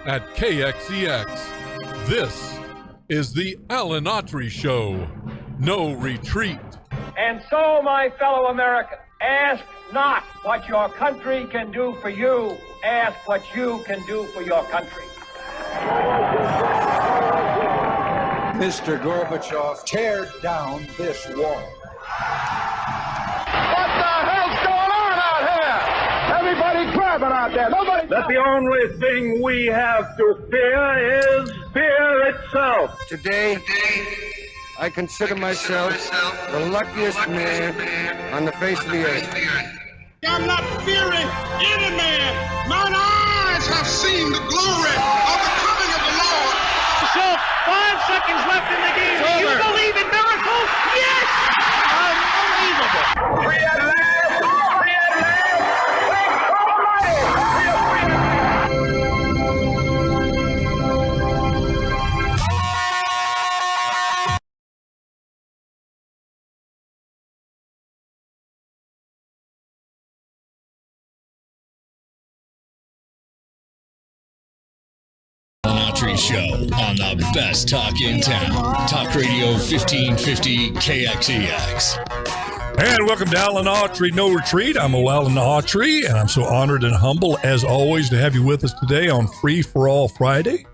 at KXEX. This is the Alan Autry Show. No retreat. And so, my fellow Americans, ask not what your country can do for you. Ask what you can do for your country. Mr. Gorbachev, tear down this wall. What the hell's going on out here? Everybody grabbing out there. Nobody. That the only thing we have to fear is fear itself. Today, I consider myself the luckiest man on the face of the earth. I'm not fearing any man. Mine eyes have seen the glory of the coming of the Lord. So, 5 seconds left in the game. Do you believe in miracles? Yes! Unbelievable. Free at last! Free at last! Thank God Almighty! We are free at Autry Show on the best talk in town. Talk Radio 1550 KXEX. And welcome to Alan Autry No Retreat. I'm Alan Autry, and I'm so honored and humble, as always, to have you with us today on Free for All Friday,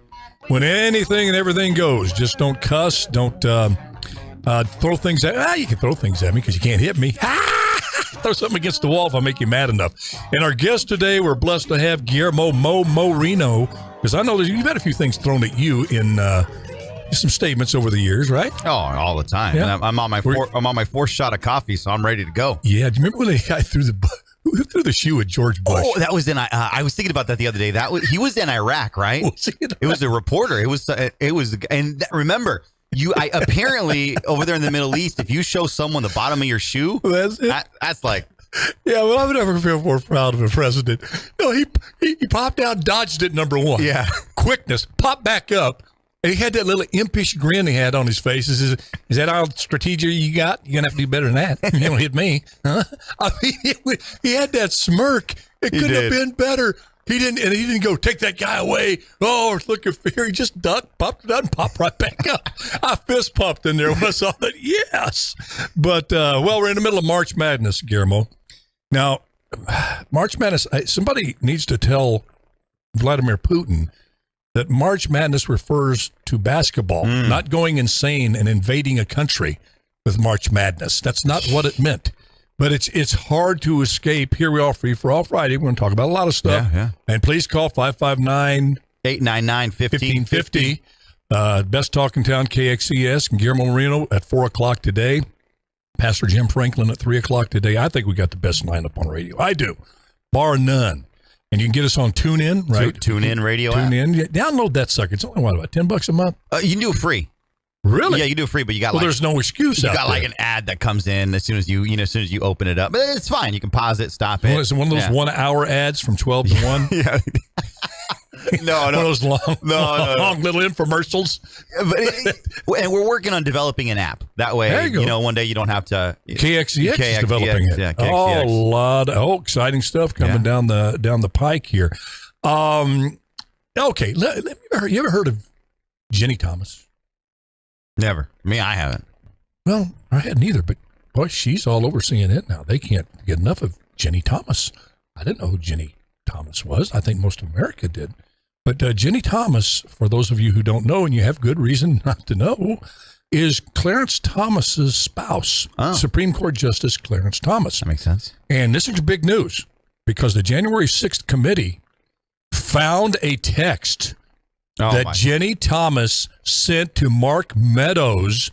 when anything and everything goes. Just don't cuss. Don't throw things at you can throw things at me because you can't hit me. Throw something against the wall if I make you mad enough. And our guest today, we're blessed to have Guillermo Moreno, because I know that you've had a few things thrown at you in some statements over the years, right? Oh, all the time. Yeah. And I'm on my fourth shot of coffee, so I'm ready to go. Yeah. Do you remember when the guy threw the shoe at George Bush? Oh, that was in. I was thinking about that the other day. He was in Iraq, right? It was a reporter. It was. Remember, apparently over there in the Middle East, if you show someone the bottom of your shoe, that's like. Yeah, well, I've never felt more proud of a president. No, he popped out, dodged it, number one. Yeah. Quickness, popped back up, and he had that little impish grin he had on his face. Is that all strategy you got? You're going to have to do better than that. You don't hit me. Huh? I mean, he had that smirk. It couldn't have been better. He didn't go, take that guy away. Oh, look at fear. He just ducked, popped it out, and popped right back up. I fist pumped in there when I saw that. Yes. But, we're in the middle of March Madness, Guillermo. Now, March Madness, somebody needs to tell Vladimir Putin that March Madness refers to basketball, not going insane and invading a country with March Madness. That's not what it meant. But it's hard to escape. Here we are, Free for All Friday. We're going to talk about a lot of stuff. Yeah. And please call 559-899-1550. Best talk in town, KXES, and Guillermo Moreno at 4 o'clock today. Pastor Jim Franklin at 3 o'clock today. I think we got the best lineup on radio. I do, bar none. And you can get us on TuneIn, right? TuneIn radio. TuneIn. Yeah, download that sucker. It's only about $10 a month. You can do it free. Really? Yeah, you do it free, but you got there's no excuse. You got like an ad that comes in as soon as you open it up. But it's fine. You can pause it, stop it. It's one of those 1 hour ads from 12 to 1. Yeah. No. One of those long little infomercials. And we're working on developing an app. That way, one day you don't have to. KXEX is developing it. Yeah, KXEX. A lot of exciting stuff coming down the pike here. Okay, you ever heard of Jenny Thomas? Never. Me, I haven't. Well, I hadn't either, but boy, she's all over CNN now. They can't get enough of Jenny Thomas. I didn't know who Jenny Thomas was. I think most of America did. But Jenny Thomas, for those of you who don't know, and you have good reason not to know, is Clarence Thomas's spouse, Supreme Court Justice Clarence Thomas. That makes sense. And this is big news because the January 6th committee found a text that Jenny Thomas sent to Mark Meadows,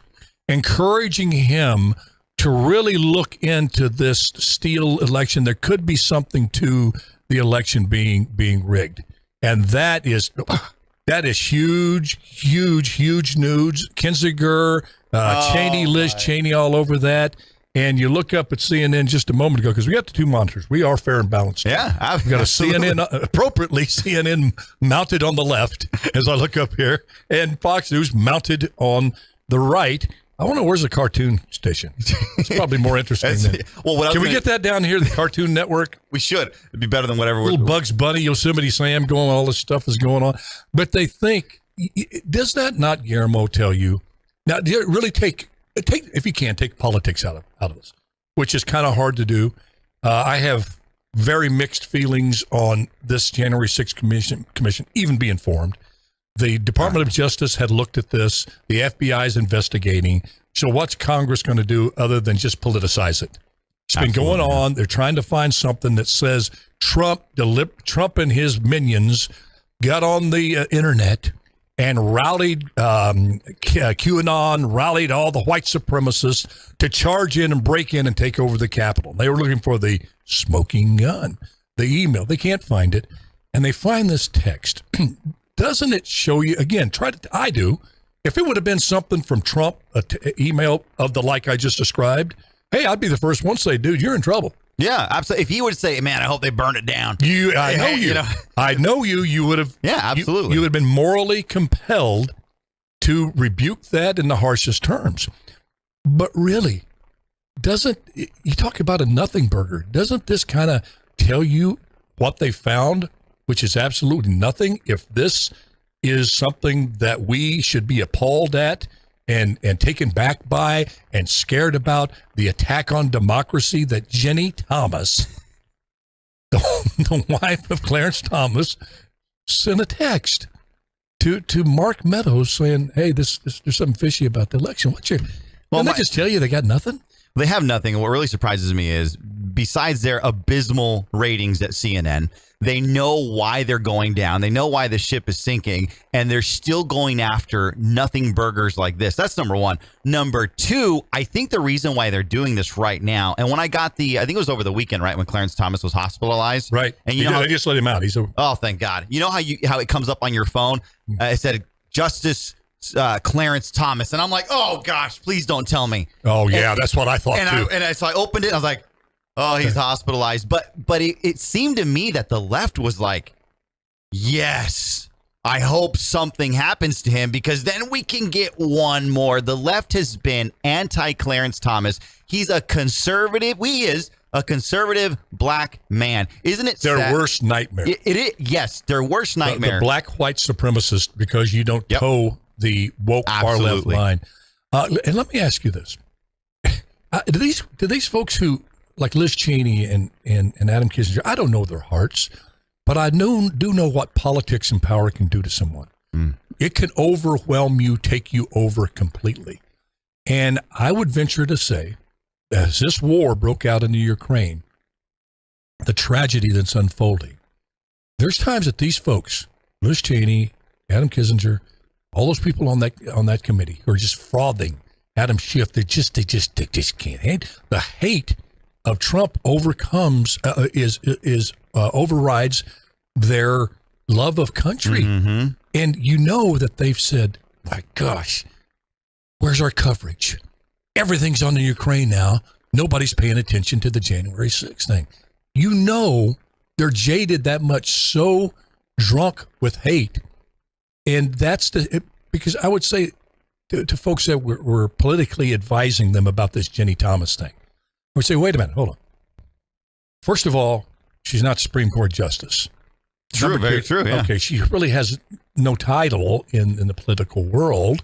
encouraging him to really look into this Steele election. There could be something to the election being rigged. And that is huge news. Kinzinger, Cheney, Liz Cheney all over that. And you look up at CNN just a moment ago, because we got the two monitors. We are fair and balanced. Yeah. We've got a CNN, appropriately, CNN mounted on the left as I look up here, and Fox News mounted on the right. I want to know where's the cartoon station. It's probably more interesting than. Well, Can we get that down here, the Cartoon Network? We should. It'd be better than whatever. Little Bugs Bunny, Yosemite Sam going, all this stuff is going on. But they think, does that not, Guillermo, tell you? Now, do you really take if you can, take politics out of this, which is kind of hard to do. I have very mixed feelings on this January 6th commission, even being formed. The Department of Justice had looked at this. The FBI is investigating. So what's Congress going to do other than just politicize it? It's been going on. They're trying to find something that says Trump and his minions got on the internet and rallied QAnon, rallied all the white supremacists to charge in and break in and take over the Capitol. They were looking for the smoking gun, the email. They can't find it. And they find this text. Doesn't it show you, again, I do. If it would have been something from Trump, an email of the like I just described, hey, I'd be the first one to say, dude, you're in trouble. Yeah, absolutely. If he would say, man, I hope they burn it down. I know you. I know you. You would have. Yeah, absolutely. You would have been morally compelled to rebuke that in the harshest terms. But really, you talk about a nothing burger. Doesn't this kind of tell you what they found, which is absolutely nothing? If this is something that we should be appalled at and taken back by and scared about, the attack on democracy that Jenny Thomas, the wife of Clarence Thomas, sent a text to Mark Meadows saying, hey, there's something fishy about the election. Didn't they just tell you they got nothing? They have nothing. And what really surprises me is, besides their abysmal ratings at CNN, they know why they're going down. They know why the ship is sinking, and they're still going after nothing burgers like this. That's number one. Number two, I think the reason why they're doing this right now, and when I got I think it was over the weekend, right, when Clarence Thomas was hospitalized. Right. And they just let him out. Oh, thank God. You know how it comes up on your phone? It said, Justice Clarence Thomas. And I'm like, oh, gosh, please don't tell me. Oh, yeah, that's what I thought, too. So I opened it, and I was like, oh, he's hospitalized. But it seemed to me that the left was like, yes, I hope something happens to him, because then we can get one more. The left has been anti-Clarence Thomas. He's a conservative. He is a conservative black man. Isn't it their sad? Worst nightmare? It is. Yes, their worst nightmare. The black-white supremacist, because you don't toe the woke far-left line. And let me ask you this. Do these folks who, like Liz Cheney and Adam Kinzinger, I don't know their hearts, but I do know what politics and power can do to someone. It can overwhelm you, take you over completely. And I would venture to say, as this war broke out into Ukraine, the tragedy that's unfolding, there's times that these folks, Liz Cheney, Adam Kinzinger, all those people on that committee who are just frothing Adam Schiff, they just can't handle the hate of Trump. Overrides their love of country. Mm-hmm. And you know that they've said, my gosh, where's our coverage? Everything's on the Ukraine now. Nobody's paying attention to the January 6th thing. You know they're jaded that much, so drunk with hate. And that's because I would say to folks that were politically advising them about this Jenny Thomas thing, I would say, wait a minute, hold on. First of all, she's not Supreme Court Justice. True, very true. Yeah. Okay, she really has no title in the political world.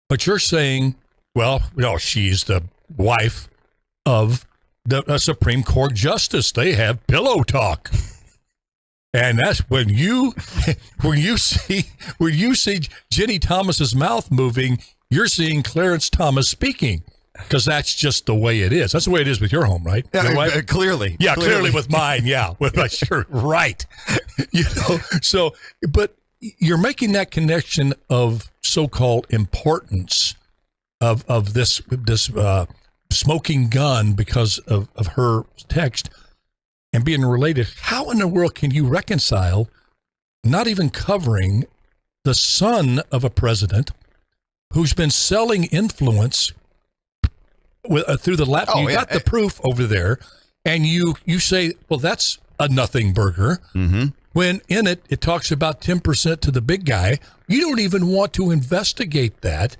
But you're saying, well, no, she's the wife of the Supreme Court Justice. They have pillow talk. And that's when you see Jenny Thomas's mouth moving, you're seeing Clarence Thomas speaking, because that's just the way it is. That's the way it is with your home, right? Yeah, clearly. Yeah, clearly with mine. Yeah, with my shirt. Right. So, but you're making that connection of so-called importance of this smoking gun because of her text. And being related, how in the world can you reconcile not even covering the son of a president who's been selling influence through the laptop? You got the proof over there, and you say, well, that's a nothing burger. Mm-hmm. When in it talks about 10% to the big guy. You don't even want to investigate that.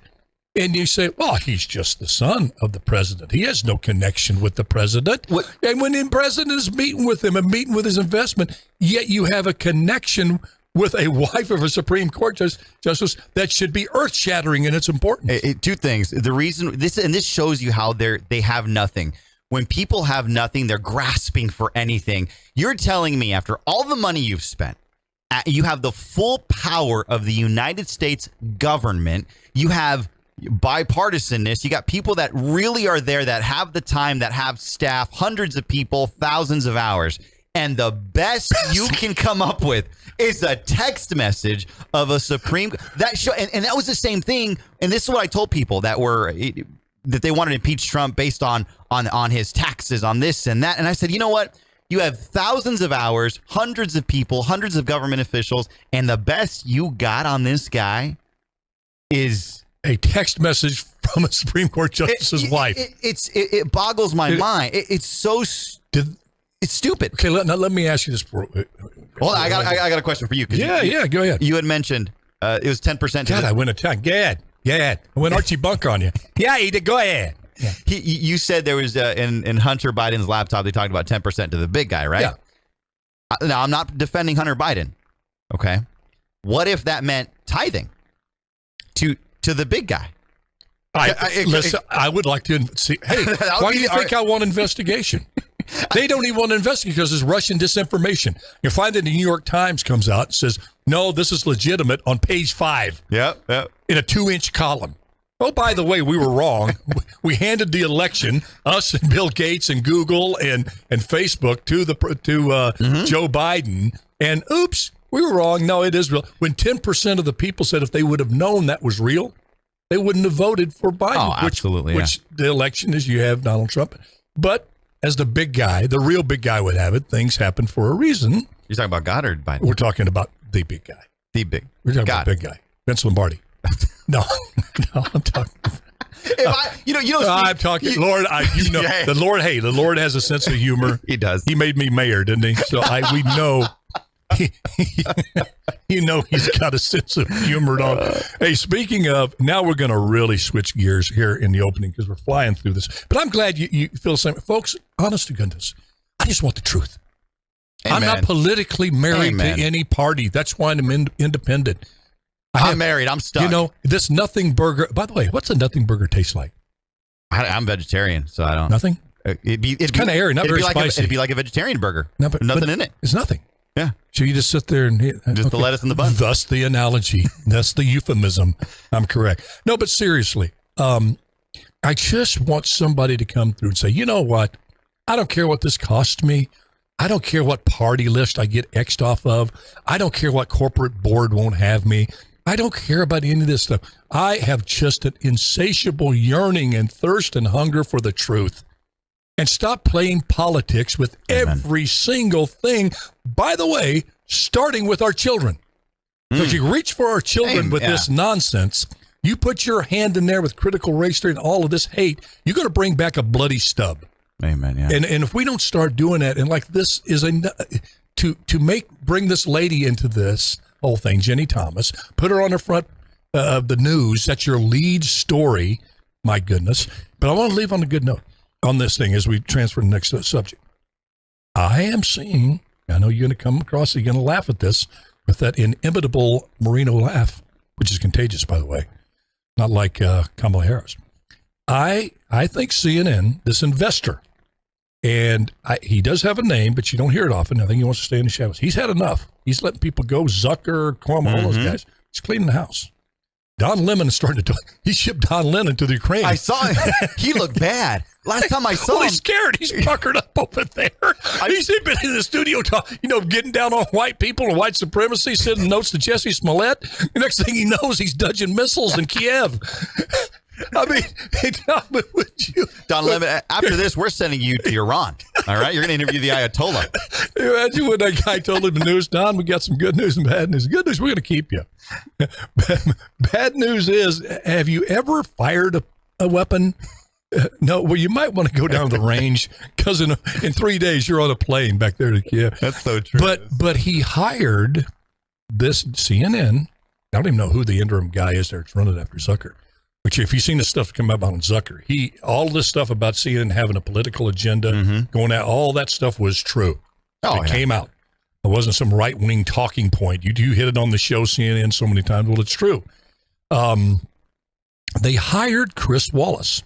And you say, well, he's just the son of the president. He has no connection with the president. What? And when the president is meeting with him and meeting with his investment, yet you have a connection with a wife of a Supreme Court justice that should be earth-shattering in its importance. Two things. The reason this shows you how they have nothing. When people have nothing, they're grasping for anything. You're telling me after all the money you've spent, you have the full power of the United States government. You have bipartisanness. You got people that really are there, that have the time, that have staff, hundreds of people, thousands of hours. And the best you can come up with is a text message of a Supreme that show. And that was the same thing. And this is what I told people that they wanted to impeach Trump based on his taxes, on this and that. And I said, you know what? You have thousands of hours, hundreds of people, hundreds of government officials, and the best you got on this guy is a text message from a Supreme Court justice's wife. It boggles my mind. It's so it's stupid. Okay, let me ask you this. Well, I got a question for you. Yeah, go ahead. You had mentioned it was 10%. God, I went attack. Go ahead. I went Archie Bunker on you. Yeah, he did. Go ahead. Yeah. You said there was in Hunter Biden's laptop, they talked about 10% to the big guy, right? Yeah. Now, I'm not defending Hunter Biden. Okay. What if that meant tithing to the big guy? Listen, I would like to see. Hey, why do you think I want investigation? They don't even want to investigate because it's Russian disinformation. You find that the New York Times comes out and says, no, this is legitimate on page 5. Yep. In a 2-inch column. Oh, by the way, we were wrong. We handed the election, us and Bill Gates and Google and Facebook to Joe Biden. And oops, we were wrong. No, it is real. When 10% of the people said if they would have known that was real, they wouldn't have voted for Biden. Oh, absolutely. Which the election is you have Donald Trump. But as the big guy, the real big guy would have it, things happen for a reason. You're talking about Goddard Biden. We're talking about the big guy. We're talking about the big guy. Vince Lombardi. No, I'm talking. I'm talking. Lord, the Lord. Hey, the Lord has a sense of humor. He does. He made me mayor, didn't he? So we know. He's got a sense of humor. Hey, speaking of, now we're going to really switch gears here in the opening because we're flying through this. But I'm glad you feel the same, folks. Honest to goodness, I just want the truth. Amen. I'm not politically married to any party. That's why I'm independent. I'm married. I'm stuck. This nothing burger. By the way, what's a nothing burger taste like? I'm vegetarian, so I don't. Nothing. It's kind of airy, not very spicy. It'd be like a vegetarian burger. Nothing in it. It's nothing. Yeah. So you just sit there and just the lettuce in the bun. Thus the analogy. That's the euphemism. I'm correct. No, but seriously, I just want somebody to come through and say, you know what? I don't care what this cost me. I don't care what party list I get X'd off of. I don't care what corporate board won't have me. I don't care about any of this stuff. I have just an insatiable yearning and thirst and hunger for the truth. And stop playing politics with every single thing. By the way, starting with our children. Because you reach for our children with this nonsense. You put your hand in there with critical race theory and all of this hate, you're going to bring back a bloody stub. Amen. Yeah. And if we don't start doing that, and like this is bring this lady into this whole thing, Jenny Thomas, put her on the front of the news. That's your lead story. My goodness. But I want to leave on a good note on this thing as we transfer to the next subject. I am seeing, I know you're going to come across, you're going to laugh at this with that inimitable Marino laugh, which is contagious, by the way, not like Kamala Harris. I think CNN, this investor, and he does have a name, but you don't hear it often. I think he wants to stay in the shadows. He's had enough. He's letting people go. Zucker, Cuomo, all those guys. He's cleaning the house. Don Lemon is starting to talk. He shipped Don Lemon to the Ukraine. I saw him. He looked bad. Last time I saw him. He's scared. He's puckered up over there. He's been in the studio, getting down on white people and white supremacy, sending notes to Jesse Smollett. The next thing he knows, he's dodging missiles in Kiev. I mean, Don Lemon, after this, we're sending you to Iran. All right? You're going to interview the Ayatollah. Imagine when that guy told him the news, Don, we got some good news and bad news. Good news, we're going to keep you. Bad news is, have you ever fired a weapon? No, well, you might want to go down to the range because in 3 days, you're on a plane back there to Kiev. That's so true. But he hired this CNN. I don't even know who the interim guy is there. It's running after Zucker. which if you've seen the stuff come up on Zucker, all this stuff about CNN having a political agenda, going out, all that stuff was true. It came out. It wasn't some right-wing talking point. You hit it on the show, CNN, so many times. Well, it's true. They hired Chris Wallace.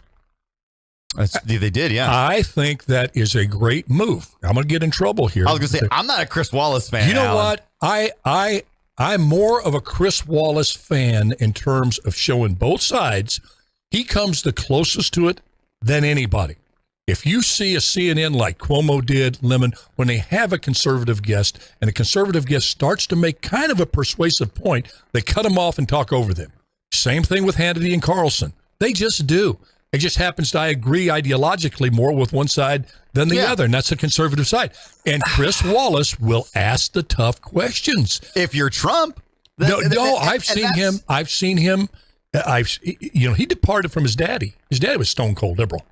They did, yeah. I think that is a great move. I'm going to get in trouble here. I was going to say, I'm not a Chris Wallace fan. You know Alan. what? I'm more of a Chris Wallace fan in terms of showing both sides. He comes the closest to it than anybody. If you see a CNN like Cuomo did, Lemon, when they have a conservative guest and the conservative guest starts to make kind of a persuasive point, they cut them off and talk over them. Same thing with Hannity and Carlson. They just do. It just happens to I agree ideologically more with one side than the other, and that's the conservative side. And Chris Wallace will ask the tough questions. If you're Trump. I've seen him. He departed from his daddy. His daddy was stone cold liberal.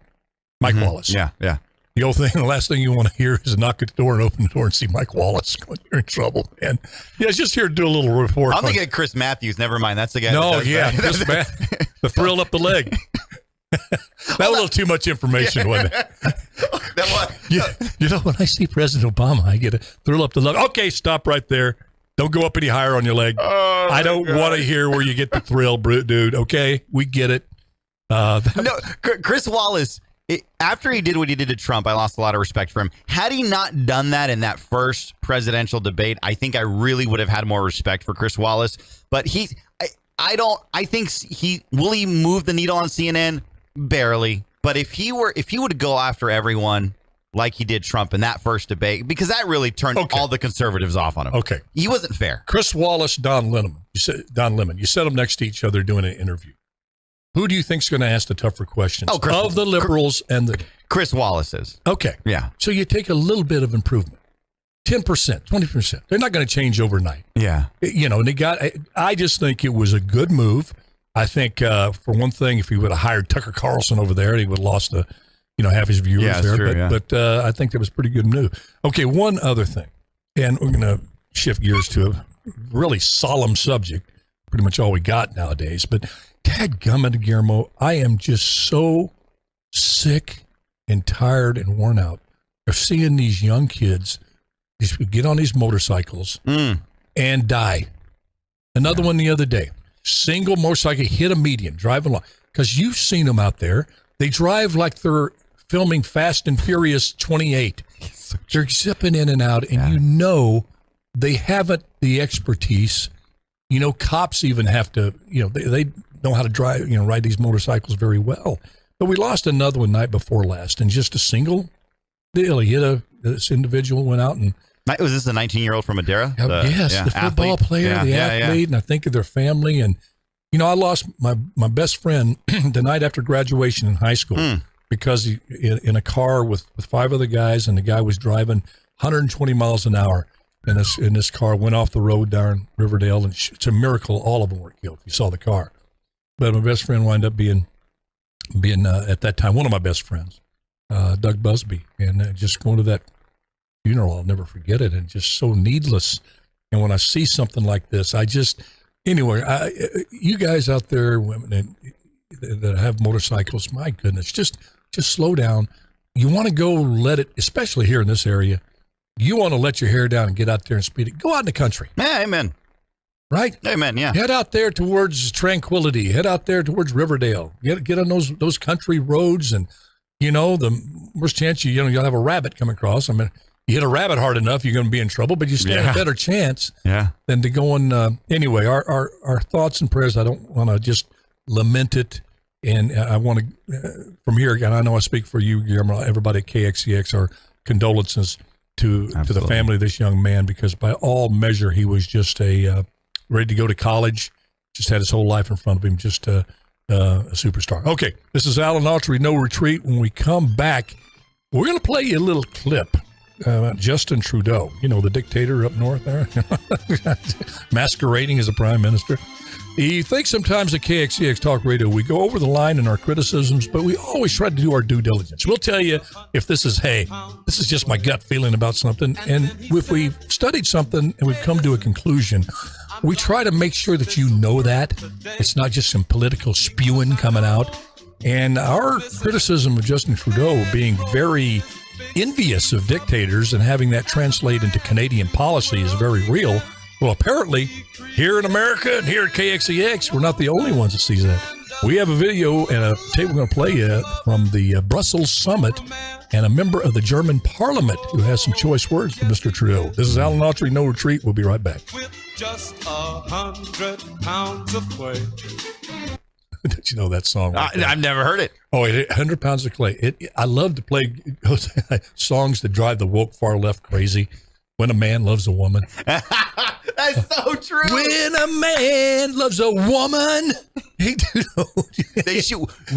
Mike Wallace. Yeah. The old thing, the last thing you want to hear is knock at the door and open the door and see Mike Wallace going, you're in trouble, man. Yeah, it's just here to do a little report. I'm thinking of Chris Matthews. Never mind. That's the guy. Chris Matthews. The thrill up the leg. That was a little too much information, wasn't it? When I see President Obama, I get a thrill up the leg. Okay, stop right there. Don't go up any higher on your leg. I don't want to hear where you get the thrill, dude. Okay, we get it. Chris Wallace, after he did what he did to Trump, I lost a lot of respect for him. Had he not done that in that first presidential debate, I think I really would have had more respect for Chris Wallace. But will he move the needle on CNN? Barely. But if he would go after everyone like he did Trump in that first debate, because that really turned all the conservatives off on him. Okay. He wasn't fair. Chris Wallace, Don Lemon. You set them next to each other doing an interview. Who do you think's going to ask the tougher questions of the liberals and the Chris Wallace is. Okay. Yeah. So you take a little bit of improvement. 10%, 20%. They're not going to change overnight. Yeah. I just think it was a good move. I think, for one thing, if he would have hired Tucker Carlson over there, he would have lost half his viewers there. True, but I think that was a pretty good move. Okay, one other thing, and we're going to shift gears to a really solemn subject, pretty much all we got nowadays. But dadgummit, Guillermo, I am just so sick and tired and worn out of seeing these young kids get on these motorcycles and die. Another one the other day. Single motorcycle hit a median driving along, because you've seen them out there. They drive like they're filming Fast and Furious 28. They're zipping in and out, and they haven't the expertise. Cops even have to. They know how to drive. Ride these motorcycles very well. But we lost another one night before last, and just a single deal. He hit this individual went out and. Was this the 19-year-old from Madera? The football player, the athlete, and I think of their family. And, I lost my best friend the night after graduation in high school because he in a car with 5 other guys, and the guy was driving 120 miles an hour in this car, went off the road down Riverdale, and it's a miracle all of them were killed. You saw the car. But my best friend wound up being at that time, one of my best friends, Doug Busby, and just going to that funeral, I'll never forget it, and just so needless. And when I see something like this, you guys out there, women that have motorcycles, my goodness, just slow down. You want to go let it, especially here in this area, you want to let your hair down and get out there and speed it. Go out in the country. Yeah, amen. Right? Amen, yeah. Head out there towards Tranquility. Head out there towards Riverdale. Get on those country roads, and, the worst chance you'll have a rabbit come across. You hit a rabbit hard enough, you're going to be in trouble, but you stand a better chance than to go on. Anyway, our thoughts and prayers, I don't want to just lament it. And I want to, from here, and I know I speak for you, Guillermo, everybody at KXCX, our condolences to the family of this young man, because by all measure, he was just ready to go to college, just had his whole life in front of him, just a superstar. Okay, this is Alan Autry, No Retreat. When we come back, we're going to play you a little clip. Justin Trudeau, the dictator up north there, masquerading as a prime minister. He thinks sometimes at KXCX Talk Radio we go over the line in our criticisms, but we always try to do our due diligence. We'll tell you if this is just my gut feeling about something, and if we've studied something and we've come to a conclusion, We try to make sure that you know that. It's not just some political spewing coming out. And our criticism of Justin Trudeau being very envious of dictators and having that translate into Canadian policy is very real. Well, apparently, here in America and here at KXEX, we're not the only ones that sees that. We have a video and a tape we're going to play from the Brussels summit and a member of the German parliament who has some choice words for Mr. Trudeau. This is Alan Autry, No Retreat. We'll be right back. With just 100 pounds of clay. Did you know that song? I've never heard it. Oh, 100 pounds of clay. I love to play songs that drive the woke far left crazy. When a man loves a woman. That's so true. When a man loves a woman.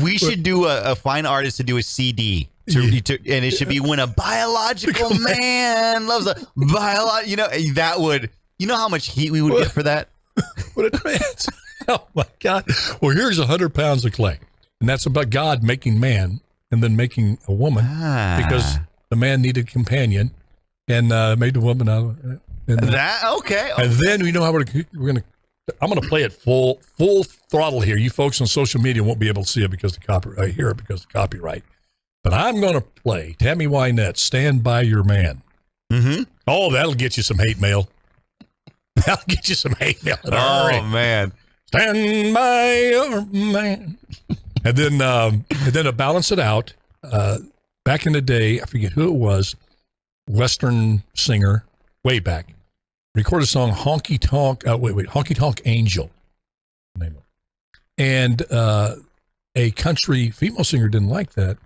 We should do a fine artist to do a CD. And it should be when a biological man loves a biological. That would. You know how much heat we would get for that? What a trance. Oh, my God. Well, here's 100 pounds of clay. And that's about God making man and then making a woman because the man needed a companion and made the woman out of it. Okay. And then we know how I'm going to play it full throttle here. You folks on social media won't be able to see it because I hear it because of copyright. But I'm going to play Tammy Wynette, Stand By Your Man. Mm-hmm. Oh, that'll get you some hate mail. That'll get you some hate mail. Oh, man. Stand by your man. And then to balance it out, back in the day, I forget who it was, Western singer, way back, recorded a song, Honky Tonk Angel. Name it. And a country female singer didn't like that.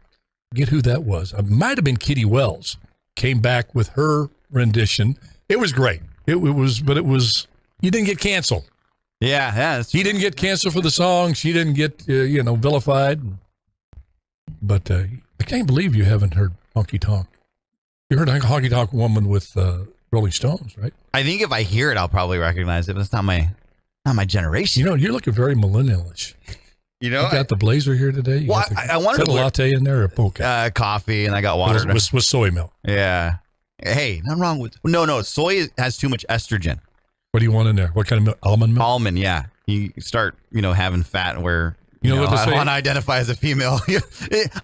Get who that was. It might have been Kitty Wells. Came back with her rendition. It was great. It was, you didn't get canceled. Yeah. He didn't get canceled for the song. She didn't get, vilified. But I can't believe you haven't heard Honky Tonk. You heard Honky Tonk Woman with Rolling Stones, right? I think if I hear it, I'll probably recognize it, but it's not my generation. You're looking very millennial-ish. You got the blazer here today? I wanted to latte in there or poke? Coffee, and I got water. With soy milk. Yeah. Hey, nothing wrong with... No, soy has too much estrogen. What do you want in there? What kind of milk? Almond milk? Almond, yeah. You start, having fat where... You know what they say? I want to identify as a female.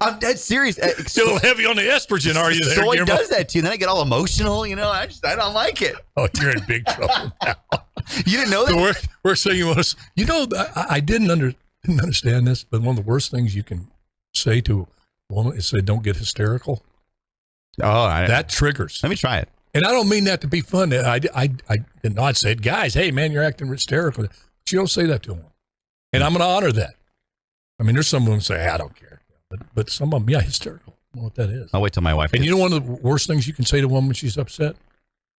I'm dead serious. Still heavy on the estrogen, are you? Soy does that to you. Then I get all emotional. I don't like it. Oh, you're in big trouble now. You didn't know that? We're saying you want to... I didn't understand this, but one of the worst things you can say to a woman is say, don't get hysterical. Oh, that triggers. Let me try it. And I don't mean that to be fun. I did not say, guys, hey, man, you're acting hysterical. But you don't say that to them. And I'm going to honor that. I mean, there's some women say, hey, I don't care. But some of them, yeah, hysterical. I don't know what that is. I'll wait till my wife And you know one of the worst things you can say to a woman when she's upset?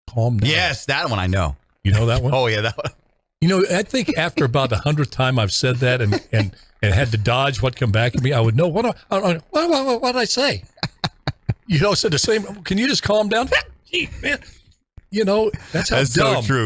Calm down. Yes, that one I know. You know that one? Oh, yeah, that one. I think after about the 100th time I've said that and had to dodge what come back at me, I would know, what did I say? Said the same, can you just calm down? Gee, man. That's how dumb. So true.